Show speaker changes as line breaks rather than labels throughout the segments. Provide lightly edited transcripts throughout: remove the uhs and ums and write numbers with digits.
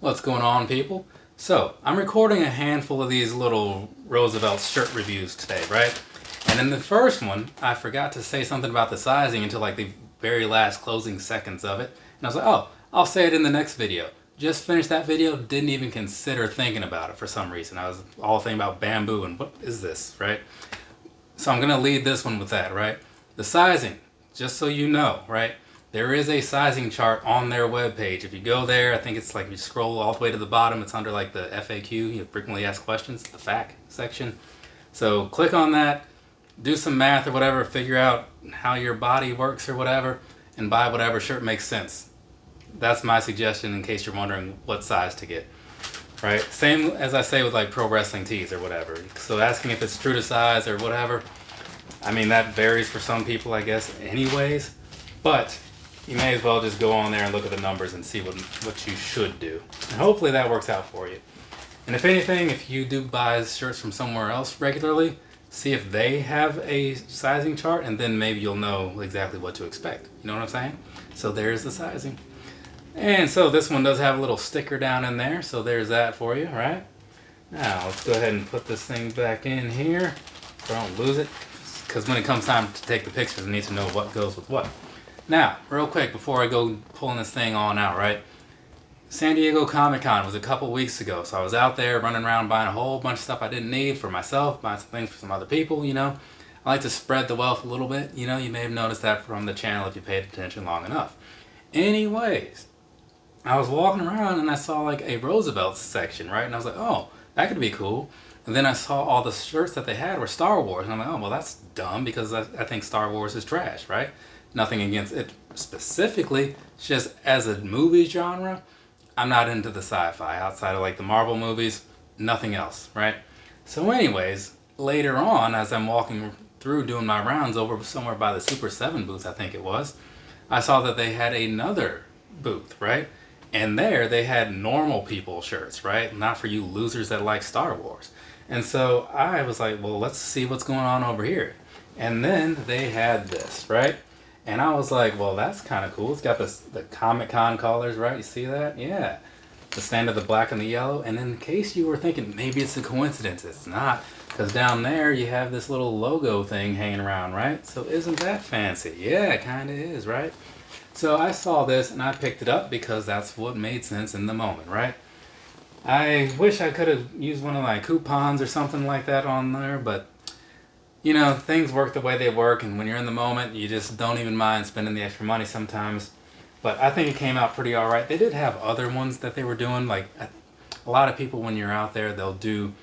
What's going on, people? So, I'm recording a handful of these little Roosevelt shirt reviews today, right? And in the first one, I forgot to say something about the sizing until like the very last closing seconds of it. And I was like, oh, I'll say it in the next video. Just finished that video, didn't even consider thinking about it for some reason. I was all thinking about bamboo and what is this, right? So I'm going to lead this one with that, right? The sizing, just so you know, right? There is a sizing chart on their webpage. If you go there, I think it's like you scroll all the way to the bottom, it's under like the FAQ, frequently asked questions, the FAQ section. So click on that, do some math or whatever, figure out how your body works or whatever, and buy whatever shirt makes sense. That's my suggestion in case you're wondering what size to get, right? Same as I say with like pro wrestling tees or whatever. So asking if it's true to size or whatever, I mean, that varies for some people, I guess, anyways, but you may as well just go on there and look at the numbers and see what you should do. And hopefully that works out for you. And if anything, if you do buy shirts from somewhere else regularly, see if they have a sizing chart, and then maybe you'll know exactly what to expect. You know what I'm saying? So there's the sizing. And so this one does have a little sticker down in there, so there's that for you, right? Now let's go ahead and put this thing back in here so I don't lose it, because when it comes time to take the pictures, I need to know what goes with what. Now, real quick, before I go pulling this thing on out, right? San Diego Comic-Con was a couple weeks ago, so I was out there running around buying a whole bunch of stuff I didn't need for myself, buying some things for some other people, you know. I like to spread the wealth a little bit, you know. You may have noticed that from the channel if you paid attention long enough. Anyways, I was walking around and I saw like a Roosevelt section, right? And I was like, oh, that could be cool. And then I saw all the shirts that they had were Star Wars. And I'm like, oh, well, that's dumb because I think Star Wars is trash, right? Nothing against it specifically, it's just as a movie genre, I'm not into the sci-fi. Outside of like the Marvel movies, nothing else, right? So anyways, later on, as I'm walking through doing my rounds over somewhere by the Super 7 booth, I think it was, I saw that they had another booth, right? And there they had normal people shirts, right? Not for you losers that like Star Wars. And so I was like, well, let's see what's going on over here. And then they had this, right? And I was like, well, that's kind of cool. It's got the Comic-Con colors, right? You see that? Yeah. The standard, the black and the yellow. And in case you were thinking maybe it's a coincidence, it's not. Because down there you have this little logo thing hanging around, right? So isn't that fancy? Yeah, it kind of is, right? So I saw this and I picked it up because that's what made sense in the moment, right? I wish I could have used one of my coupons or something like that on there, but you know, things work the way they work, and when you're in the moment, you just don't even mind spending the extra money sometimes. But I think it came out pretty alright. They did have other ones that they were doing, like a lot of people when you're out there, they'll do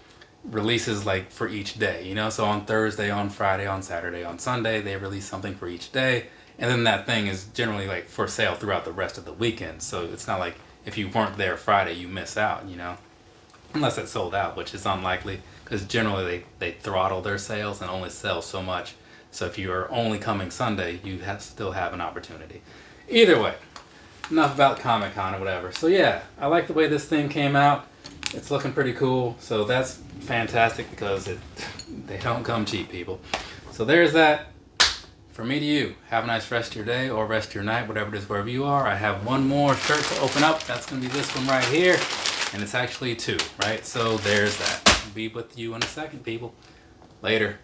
releases like for each day, you know, so on Thursday, on Friday, on Saturday, on Sunday, they release something for each day, and then that thing is generally like for sale throughout the rest of the weekend, so it's not like if you weren't there Friday, you miss out, you know, unless it's sold out, which is unlikely. Because generally they throttle their sales and only sell so much. So if you are only coming Sunday, you still have an opportunity. Either way, enough about Comic-Con or whatever. So yeah, I like the way this thing came out. It's looking pretty cool. So that's fantastic because they don't come cheap, people. So there's that. From me to you, have a nice rest of your day or rest of your night, whatever it is, wherever you are. I have one more shirt to open up. That's going to be this one right here. And it's actually two, right? So there's that. I'll be with you in a second, people. Later.